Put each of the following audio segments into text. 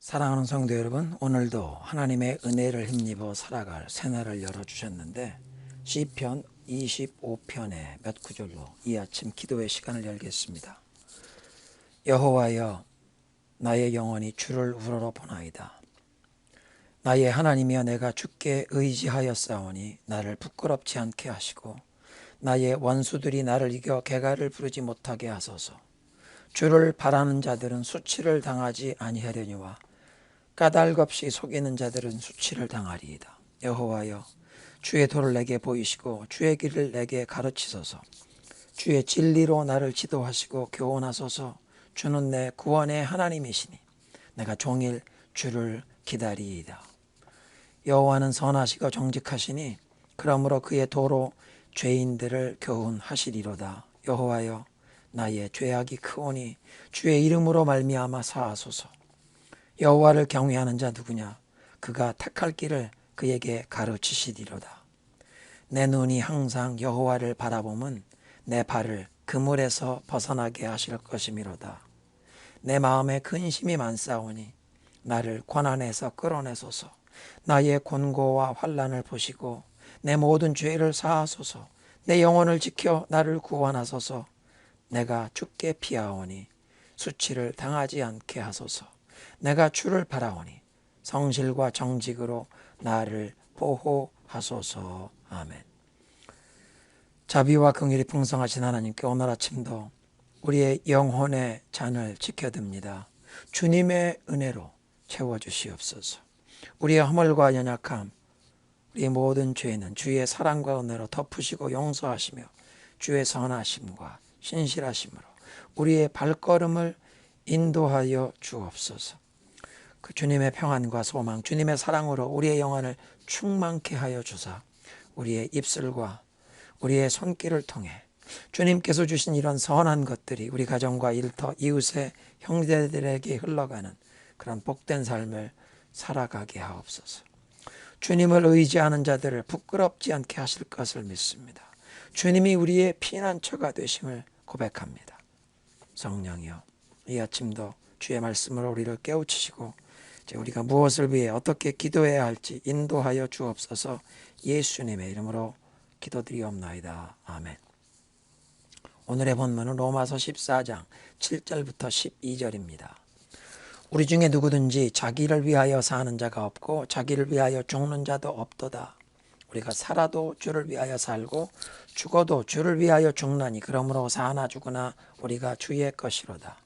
사랑하는 성도 여러분, 오늘도 하나님의 은혜를 힘입어 살아갈 새날을 열어주셨는데 시편 25편의 몇 구절로 이 아침 기도의 시간을 열겠습니다. 여호와여, 나의 영혼이 주를 우러러 보나이다. 나의 하나님이여, 내가 주께 의지하였사오니 나를 부끄럽지 않게 하시고 나의 원수들이 나를 이겨 개가를 부르지 못하게 하소서. 주를 바라는 자들은 수치를 당하지 아니하려니와 까닭 없이 속이는 자들은 수치를 당하리이다. 여호와여, 주의 도를 내게 보이시고 주의 길을 내게 가르치소서. 주의 진리로 나를 지도하시고 교훈하소서. 주는 내 구원의 하나님이시니 내가 종일 주를 기다리이다. 여호와는 선하시고 정직하시니 그러므로 그의 도로 죄인들을 교훈하시리로다. 여호와여, 나의 죄악이 크오니 주의 이름으로 말미암아 사하소서. 여호와를 경외하는 자 누구냐? 그가 택할 길을 그에게 가르치시리로다. 내 눈이 항상 여호와를 바라보면 내 발을 그물에서 벗어나게 하실 것이미로다. 내 마음에 근심이 많사오니 나를 고난에서 끌어내소서. 나의 곤고와 환난을 보시고 내 모든 죄를 사하소서. 내 영혼을 지켜 나를 구원하소서. 내가 주께 피하오니 수치를 당하지 않게 하소서. 내가 주를 바라오니 성실과 정직으로 나를 보호하소서. 아멘. 자비와 긍휼이 풍성하신 하나님께 오늘 아침도 우리의 영혼의 잔을 지켜듭니다. 주님의 은혜로 채워주시옵소서. 우리의 허물과 연약함, 우리의 모든 죄는 주의 사랑과 은혜로 덮으시고 용서하시며 주의 선하심과 신실하심으로 우리의 발걸음을 인도하여 주옵소서. 그 주님의 평안과 소망, 주님의 사랑으로 우리의 영혼을 충만케 하여 주사 우리의 입술과 우리의 손길을 통해 주님께서 주신 이런 선한 것들이 우리 가정과 일터, 이웃의 형제들에게 흘러가는 그런 복된 삶을 살아가게 하옵소서. 주님을 의지하는 자들을 부끄럽지 않게 하실 것을 믿습니다. 주님이 우리의 피난처가 되심을 고백합니다. 성령이여, 이 아침도 주의 말씀으로 우리를 깨우치시고 우리가 무엇을 위해 어떻게 기도해야 할지 인도하여 주옵소서. 예수님의 이름으로 기도드리옵나이다. 아멘. 오늘의 본문은 로마서 14장 7절부터 12절입니다. 우리 중에 누구든지 자기를 위하여 사는 자가 없고 자기를 위하여 죽는 자도 없도다. 우리가 살아도 주를 위하여 살고 죽어도 주를 위하여 죽나니 그러므로 사나 죽으나 우리가 주의 것이로다.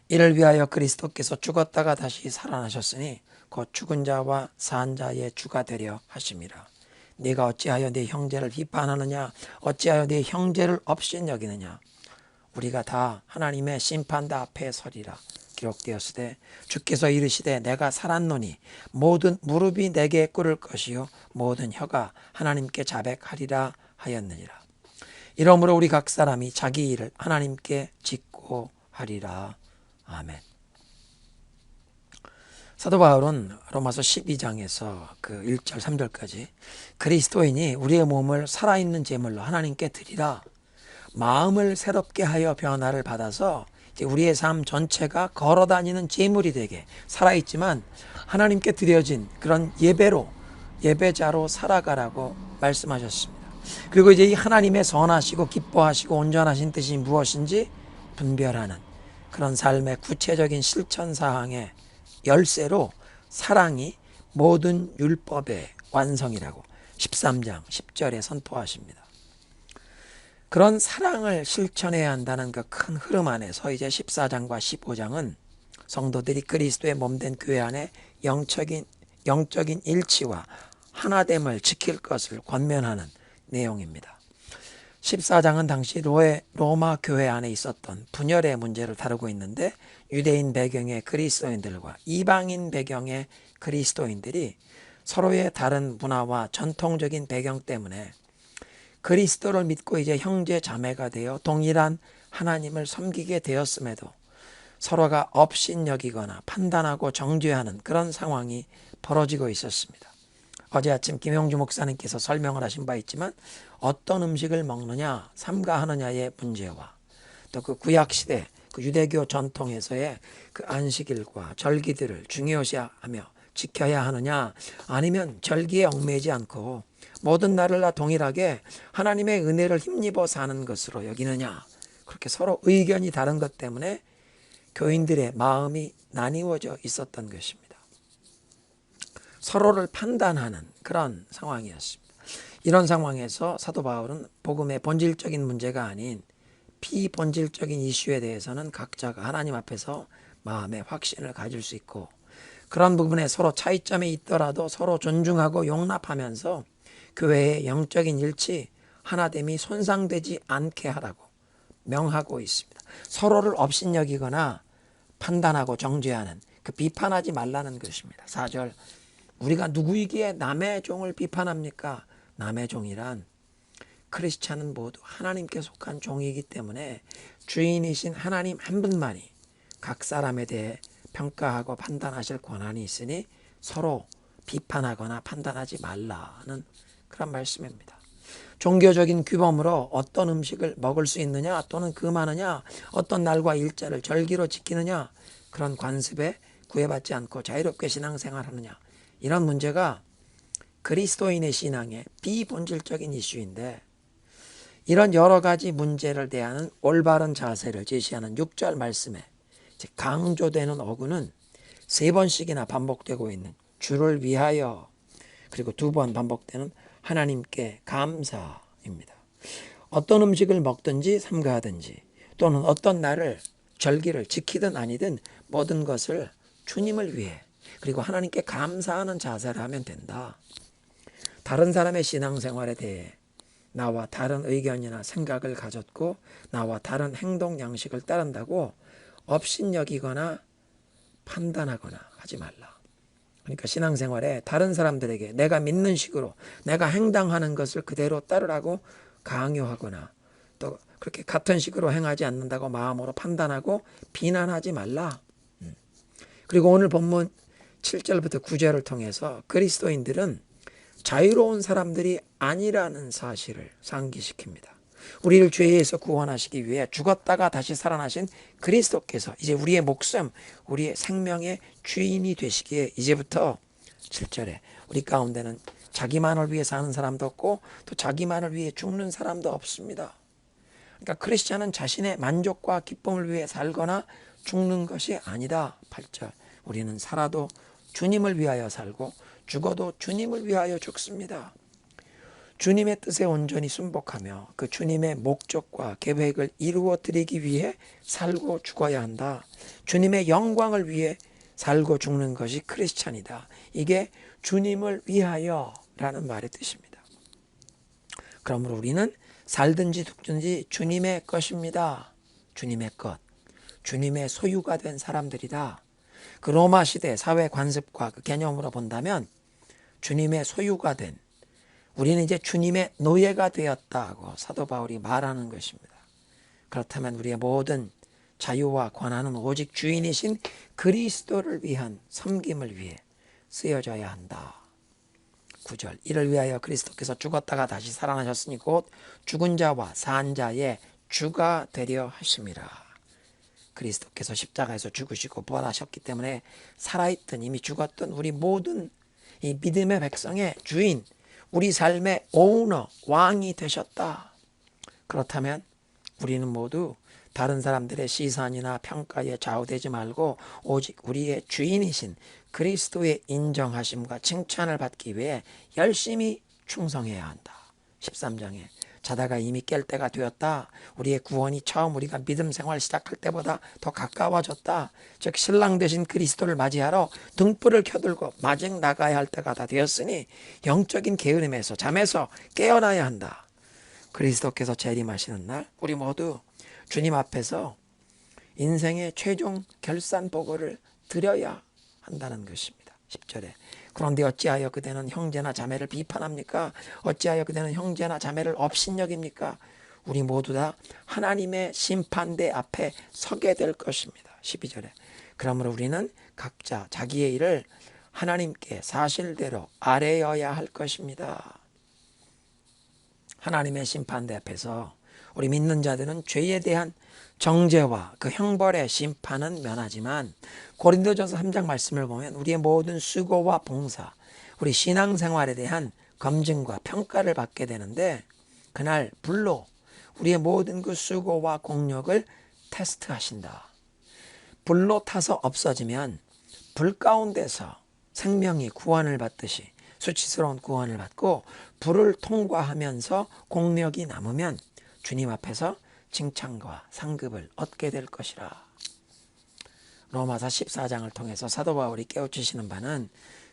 이를 위하여 그리스도께서 죽었다가 다시 살아나셨으니 곧 죽은 자와 산 자의 주가 되려 하심이라. 네가 어찌하여 네 형제를 비판하느냐? 어찌하여 네 형제를 업신여기느냐? 우리가 다 하나님의 심판대 앞에 서리라. 기록되었으되 주께서 이르시되 내가 살았노니 모든 무릎이 내게 꿇을 것이요 모든 혀가 하나님께 자백하리라 하였느니라. 이러므로 우리 각 사람이 자기 일을 하나님께 짓고 하리라. 아멘. 사도 바울은 로마서 12장에서 그 1절 3절까지 그리스도인이 우리의 몸을 살아있는 제물로 하나님께 드리라. 마음을 새롭게 하여 변화를 받아서 이제 우리의 삶 전체가 걸어다니는 제물이 되게 살아있지만 하나님께 드려진 그런 예배자로 살아가라고 말씀하셨습니다. 그리고 이제 이 하나님의 선하시고 기뻐하시고 온전하신 뜻이 무엇인지 분별하는 그런 삶의 구체적인 실천 사항의 열쇠로 사랑이 모든 율법의 완성이라고 13장 10절에 선포하십니다. 그런 사랑을 실천해야 한다는 그 큰 흐름 안에서 이제 14장과 15장은 성도들이 그리스도의 몸된 교회 안에 영적인 일치와 하나됨을 지킬 것을 권면하는 내용입니다. 14장은 당시 로마 교회 안에 있었던 분열의 문제를 다루고 있는데 유대인 배경의 그리스도인들과 이방인 배경의 그리스도인들이 서로의 다른 문화와 전통적인 배경 때문에 그리스도를 믿고 이제 형제 자매가 되어 동일한 하나님을 섬기게 되었음에도 서로가 업신여기거나 판단하고 정죄하는 그런 상황이 벌어지고 있었습니다. 어제 아침 김용주 목사님께서 설명을 하신 바 있지만 어떤 음식을 먹느냐, 삼가하느냐의 문제와 또 그 구약시대 그 유대교 전통에서의 그 안식일과 절기들을 중요시하며 지켜야 하느냐, 아니면 절기에 얽매이지 않고 모든 날을 다 동일하게 하나님의 은혜를 힘입어 사는 것으로 여기느냐, 그렇게 서로 의견이 다른 것 때문에 교인들의 마음이 나뉘어져 있었던 것입니다. 서로를 판단하는 그런 상황이었습니다. 이런 상황에서 사도 바울은 복음의 본질적인 문제가 아닌 비본질적인 이슈에 대해서는 각자가 하나님 앞에서 마음의 확신을 가질 수 있고, 그런 부분에 서로 차이점이 있더라도 서로 존중하고 용납하면서 교회의 영적인 일치, 하나됨이 손상되지 않게 하라고 명하고 있습니다. 서로를 업신여기거나 판단하고 정죄하는, 그 비판하지 말라는 것입니다. 4절, 우리가 누구이기에 남의 종을 비판합니까? 남의 종이란 크리스찬은 모두 하나님께 속한 종이기 때문에 주인이신 하나님 한 분만이 각 사람에 대해 평가하고 판단하실 권한이 있으니 서로 비판하거나 판단하지 말라는 그런 말씀입니다. 종교적인 규범으로 어떤 음식을 먹을 수 있느냐, 또는 금하느냐, 어떤 날과 일자를 절기로 지키느냐, 그런 관습에 구애받지 않고 자유롭게 신앙생활하느냐, 이런 문제가 그리스도인의 신앙의 비본질적인 이슈인데, 이런 여러 가지 문제를 대하는 올바른 자세를 제시하는 6절 말씀에 강조되는 어구는 3번씩이나 반복되고 있는 주를 위하여, 그리고 2번 반복되는 하나님께 감사입니다. 어떤 음식을 먹든지 삼가하든지 또는 어떤 날을 절기를 지키든 아니든 모든 것을 주님을 위해 그리고 하나님께 감사하는 자세를 하면 된다. 다른 사람의 신앙생활에 대해 나와 다른 의견이나 생각을 가졌고 나와 다른 행동 양식을 따른다고 업신여기거나 판단하거나 하지 말라. 그러니까 신앙생활에 다른 사람들에게 내가 믿는 식으로 내가 행당하는 것을 그대로 따르라고 강요하거나 또 그렇게 같은 식으로 행하지 않는다고 마음으로 판단하고 비난하지 말라. 그리고 오늘 본문 7절부터 9절을 통해서 그리스도인들은 자유로운 사람들이 아니라는 사실을 상기시킵니다. 우리를 죄에서 구원하시기 위해 죽었다가 다시 살아나신 그리스도께서 이제 우리의 목숨, 우리의 생명의 주인이 되시기에 이제부터 7절에 우리 가운데는 자기만을 위해 사는 사람도 없고 또 자기만을 위해 죽는 사람도 없습니다. 그러니까 크리스찬은 자신의 만족과 기쁨을 위해 살거나 죽는 것이 아니다. 8절, 우리는 살아도 주님을 위하여 살고 죽어도 주님을 위하여 죽습니다. 주님의 뜻에 온전히 순복하며 그 주님의 목적과 계획을 이루어 드리기 위해 살고 죽어야 한다. 주님의 영광을 위해 살고 죽는 것이 크리스찬이다. 이게 주님을 위하여 라는 말의 뜻입니다. 그러므로 우리는 살든지 죽든지 주님의 것입니다. 주님의 것, 주님의 소유가 된 사람들이다. 그 로마 시대 사회 관습과 그 개념으로 본다면 주님의 소유가 된, 우리는 이제 주님의 노예가 되었다고 사도 바울이 말하는 것입니다. 그렇다면 우리의 모든 자유와 권한은 오직 주인이신 그리스도를 위한 섬김을 위해 쓰여져야 한다. 9절, 이를 위하여 그리스도께서 죽었다가 다시 살아나셨으니 곧 죽은 자와 산 자의 주가 되려 하심이라. 그리스도께서 십자가에서 죽으시고 부활하셨기 때문에 살아있던, 이미 죽었던 우리 모든 이 믿음의 백성의 주인, 우리 삶의 오너, 왕이 되셨다. 그렇다면 우리는 모두 다른 사람들의 시선이나 평가에 좌우되지 말고 오직 우리의 주인이신 그리스도의 인정하심과 칭찬을 받기 위해 열심히 충성해야 한다. 13장에 자다가 이미 깰 때가 되었다. 우리의 구원이 처음 우리가 믿음 생활 시작할 때보다 더 가까워졌다. 즉 신랑 되신 그리스도를 맞이하러 등불을 켜들고 마중 나가야 할 때가 다 되었으니 영적인 게으름에서 잠에서 깨어나야 한다. 그리스도께서 재림하시는 날 우리 모두 주님 앞에서 인생의 최종 결산 보고를 드려야 한다는 것입니다. 10절에 그런데 어찌하여 그대는 형제나 자매를 비판합니까? 어찌하여 그대는 형제나 자매를 업신여깁니까? 우리 모두 다 하나님의 심판대 앞에 서게 될 것입니다. 12절에 그러므로 우리는 각자 자기의 일을 하나님께 사실대로 아뢰어야 할 것입니다. 하나님의 심판대 앞에서 우리 믿는 자들은 죄에 대한 정죄와 그 형벌의 심판은 면하지만 고린도전서 3장 말씀을 보면 우리의 모든 수고와 봉사, 우리 신앙생활에 대한 검증과 평가를 받게 되는데 그날 불로 우리의 모든 그 수고와 공력을 테스트하신다. 불로 타서 없어지면 불 가운데서 생명이 구원을 받듯이 수치스러운 구원을 받고 불을 통과하면서 공력이 남으면 주님 앞에서 칭찬과 상급을 얻게 될 것이라. 로마서 14장을 통해서 사도 바울이 깨우치시는 바는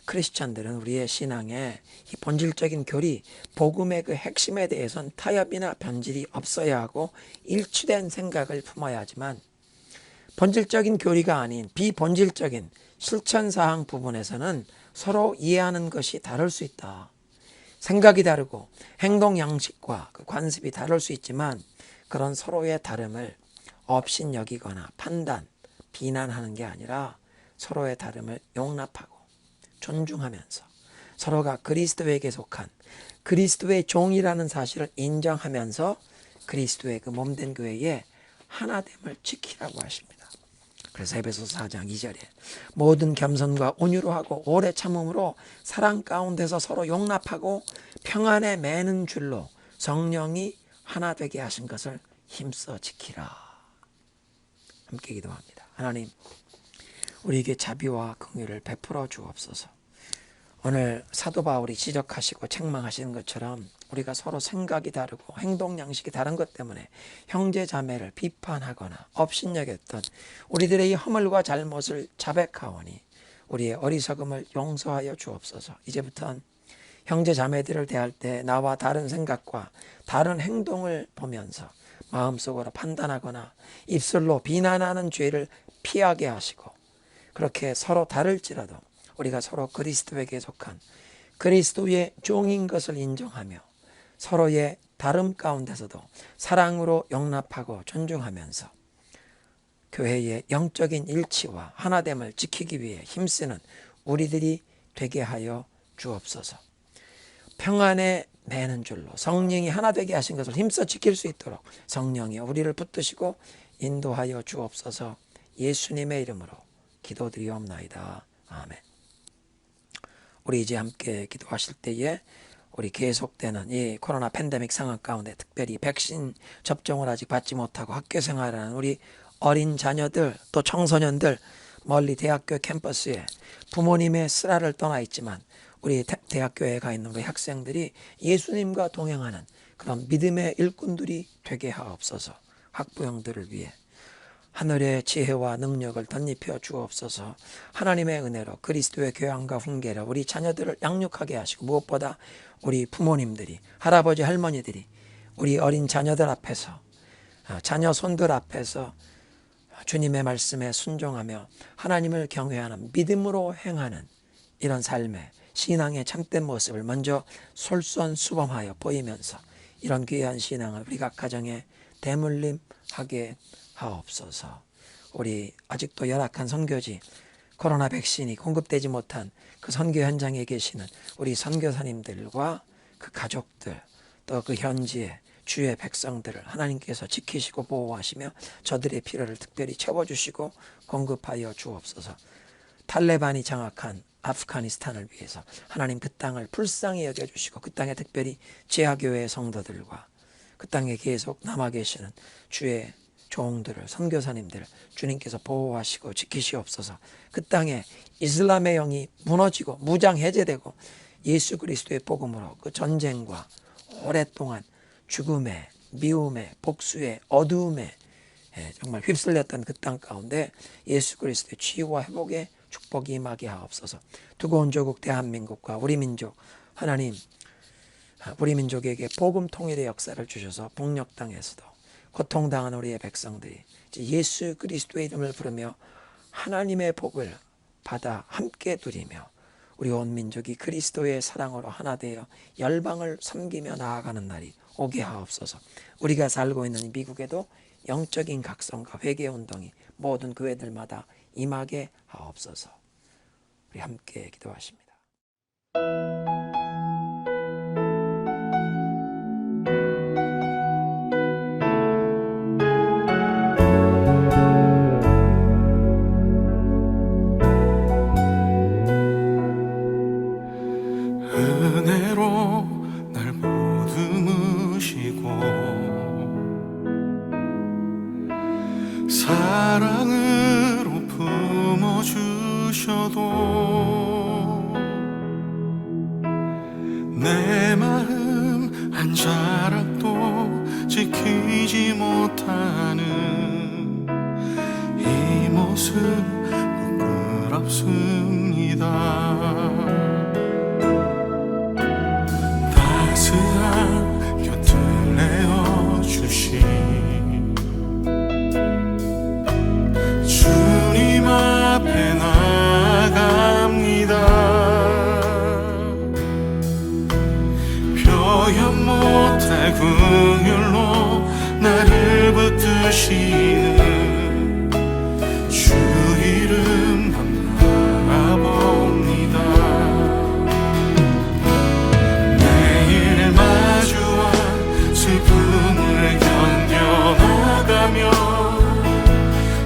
크리스찬들은 우리의 신앙의 이 본질적인 교리, 복음의 그 핵심에 대해서는 타협이나 변질이 없어야 하고 일치된 생각을 품어야 하지만 본질적인 교리가 아닌 비본질적인 실천사항 부분에서는 서로 이해하는 것이 다를 수 있다. 생각이 다르고 행동 양식과 그 관습이 다를 수 있지만 그런 서로의 다름을 업신여기거나 판단, 비난하는 게 아니라 서로의 다름을 용납하고 존중하면서 서로가 그리스도에게 속한 그리스도의 종이라는 사실을 인정하면서 그리스도의 그 몸된 교회의 하나됨을 지키라고 하십니다. 그래서 에베소서 4장 2절에 모든 겸손과 온유로 하고 오래 참음으로 사랑 가운데서 서로 용납하고 평안에 매는 줄로 성령이 하나 되게 하신 것을 힘써 지키라. 함께 기도합니다. 하나님, 우리에게 자비와 긍휼을 베풀어 주옵소서. 오늘 사도 바울이 지적하시고 책망하시는 것처럼 우리가 서로 생각이 다르고 행동 양식이 다른 것 때문에 형제 자매를 비판하거나 업신여겼던 우리들의 이 허물과 잘못을 자백하오니 우리의 어리석음을 용서하여 주옵소서. 이제부터는 형제 자매들을 대할 때 나와 다른 생각과 다른 행동을 보면서 마음속으로 판단하거나 입술로 비난하는 죄를 피하게 하시고 그렇게 서로 다를지라도 우리가 서로 그리스도에게 속한 그리스도의 종인 것을 인정하며 서로의 다름 가운데서도 사랑으로 용납하고 존중하면서 교회의 영적인 일치와 하나됨을 지키기 위해 힘쓰는 우리들이 되게 하여 주옵소서. 평안에 매는 줄로 성령이 하나 되게 하신 것을 힘써 지킬 수 있도록 성령이 우리를 붙드시고 인도하여 주옵소서. 예수님의 이름으로 기도드리옵나이다. 아멘. 우리 이제 함께 기도하실 때에 우리 계속되는 이 코로나 팬데믹 상황 가운데 특별히 백신 접종을 아직 받지 못하고 학교 생활하는 우리 어린 자녀들 또 청소년들 멀리 대학교 캠퍼스에 부모님의 쓰라를 떠나 있지만 우리 대학교에 가 있는 우리 학생들이 예수님과 동행하는 그런 믿음의 일꾼들이 되게 하옵소서. 학부형들을 위해 하늘의 지혜와 능력을 덧입혀 주옵소서. 하나님의 은혜로 그리스도의 교양과 훈계로 우리 자녀들을 양육하게 하시고 무엇보다 우리 부모님들이 할아버지 할머니들이 우리 어린 자녀들 앞에서 자녀 손들 앞에서 주님의 말씀에 순종하며 하나님을 경외하는 믿음으로 행하는 이런 삶의 신앙의 참된 모습을 먼저 솔선수범하여 보이면서 이런 귀한 신앙을 우리 각 가정에 대물림하게 하옵소서. 우리 아직도 열악한 선교지 코로나 백신이 공급되지 못한 그 선교 현장에 계시는 우리 선교사님들과 그 가족들 또 그 현지의 주의 백성들을 하나님께서 지키시고 보호하시며 저들의 필요를 특별히 채워주시고 공급하여 주옵소서. 탈레반이 장악한 아프가니스탄을 위해서 하나님 그 땅을 불쌍히 여겨주시고 그 땅에 특별히 지하교회 성도들과 그 땅에 계속 남아 계시는 주의 종들을 선교사님들을 주님께서 보호하시고 지키시옵소서. 그 땅에 이슬람의 영이 무너지고 무장 해제되고 예수 그리스도의 복음으로 그 전쟁과 오랫동안 죽음의 미움의 복수의 어두움에 정말 휩쓸렸던 그 땅 가운데 예수 그리스도의 치유와 회복의 축복이 임하게 하옵소서. 두고 온 조국 대한민국과 우리 민족 하나님 우리 민족에게 복음 통일의 역사를 주셔서 북녘 땅에서도 고통당한 우리의 백성들이 예수 그리스도의 이름을 부르며 하나님의 복을 받아 함께 누리며 우리 온 민족이 그리스도의 사랑으로 하나 되어 열방을 섬기며 나아가는 날이 오게 하옵소서. 우리가 살고 있는 미국에도 영적인 각성과 회개운동이 모든 교회들마다 임하게 하옵소서. 우리 함께 기도하십니다. 무너져도 내 마음 한 자락도 지키지 못하는 이 모습 부끄럽습니다. 따스한 곁을 내어주신 주님 앞에 나갑니다. 표현 못할 긍휼로 나를 붙드시는 주 이름 바라봅니다. 매일 마주한 슬픔을 견뎌나가며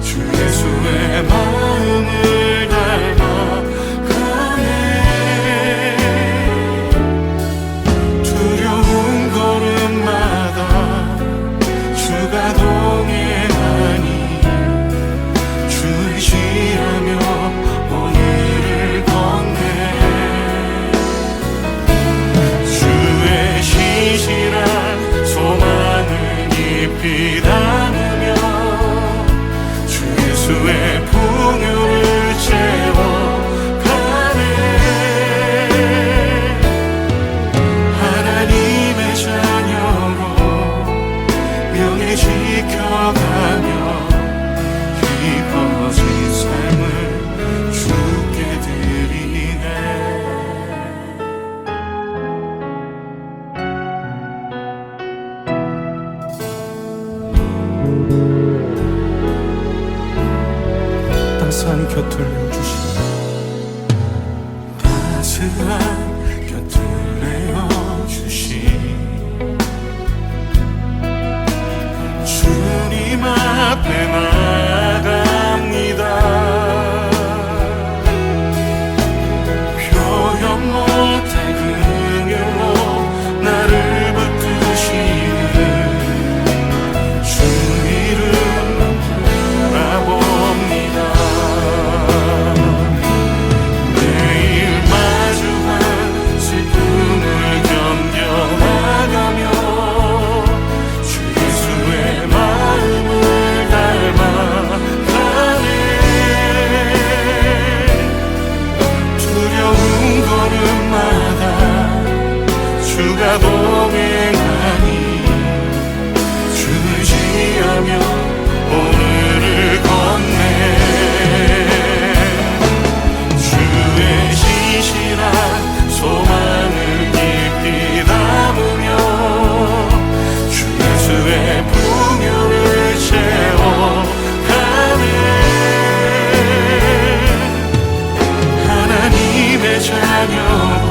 주 예수의 마음을 닮아가네. 두려운 걸음마다 주가 동행하니 주 의지하며 오늘을 걷네. 주의 신실한 소망을 깊이 담으며 주 예수의 풍요를 채워가네. 하나님의 자녀로 명예 지켜가며 깊어진 삶을 주께 드리네. 따스한 곁을 내어주시니 따스한 곁을 내어주신 주님 앞에 나갑니다. 표현 못할 긍휼로 나를 붙드시는 주 이름 바라봅니다. 매일 마주한 슬픔을 견뎌나가며 주 예수의 마음을 닮아가네. 두려운 걸음마다 주가 동행하니 주 의지하며 오늘을 걷네. 주의 신실한 소망을 깊이 담으며 주 예수의 풍요를 채워가네. 하나님의 자녀로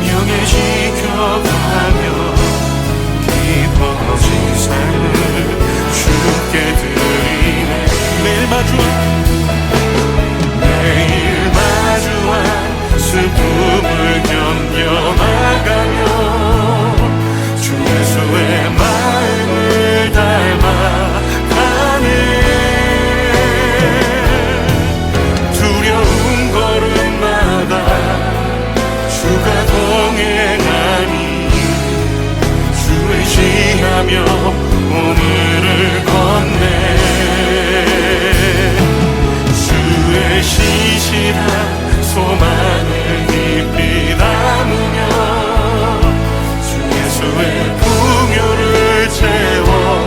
명예 지켜가며 깊어진 삶을 주께 드리네. 매일 마주한 슬픔을 견뎌나가며 주 예수의 마음을 닮아가네. 두려운 걸음마다 주가 동행하니 주 의지하며 오늘을 걷네. 주의 신실한 소망을 깊이 담으며 주 예수의 풍요를 채워가네.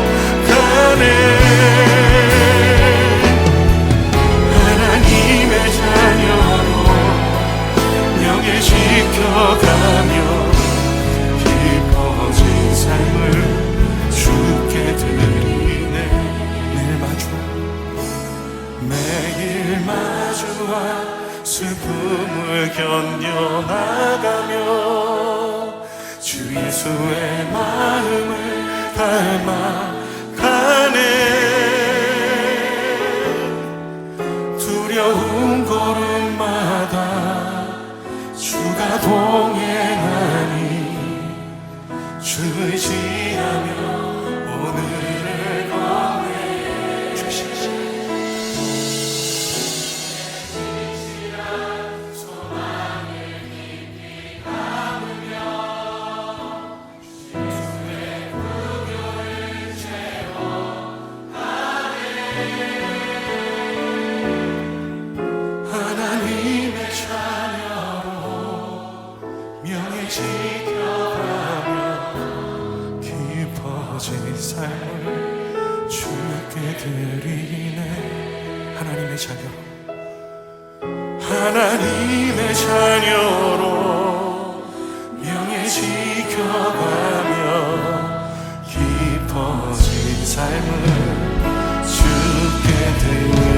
하나님의 자녀로 명예 지켜가며 깊어진 삶을 주께 드리네. 매일 마주한 슬픔을 견뎌나가며 주 예수의 마음을 닮아가네. 두려운 걸음마다 주가 동행하니 주 의지하며 오늘을 걷네. 지켜가며 깊어진 삶을 주께 드리네. 하나님의 자녀, 하나님의 자녀로 명예 지켜가며 깊어진 삶을 주께 드리네.